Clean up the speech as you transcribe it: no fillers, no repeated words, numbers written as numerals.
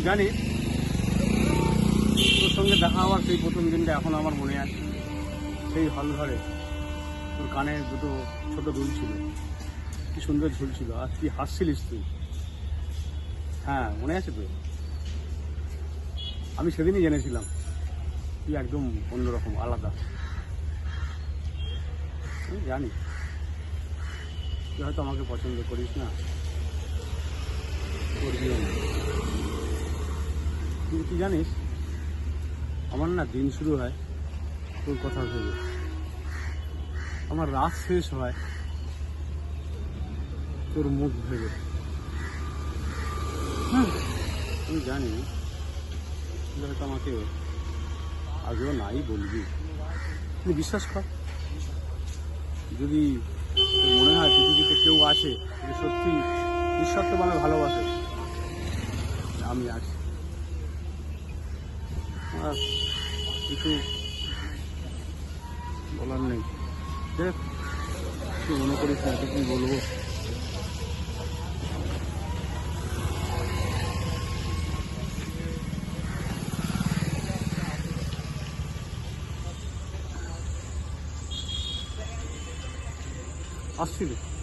জানি তোর সঙ্গে দেখা হওয়ার সেই প্রথম দিনটা এখন আমার মনে আছে। সেই হল ঘরে তোর কানে দুটো ছোট দুল ছিল, কি সুন্দর ঝুলছিল, আর কি হাসছিলিস তুই। হ্যাঁ মনে আছে তো। আমি সেদিনই জেনেছিলাম তুই একদম অন্যরকম, আলাদা। আমি জানি তুই হয়তো আমাকে পছন্দ করিস না, করবিও না, কিন্তু তুই জানিস আমার না দিন শুরু হয় তোর কথা ভেবে, আমার রাত শেষ হয় তোর মুখ ভেবে। আমি জানি তুই হয়তো আমাকে আগেও নাই বলবি, তুই বিশ্বাস কর। যদি তোর মনে হয় পৃথিবীতে কেউ আছে যে সত্যি নিঃস্বার্থভাবে ভালোবাসে, আমি আছি। আর কিছু বলার নেই, দেখ তুই মনে করিস না কি বলবো। আসছি রে।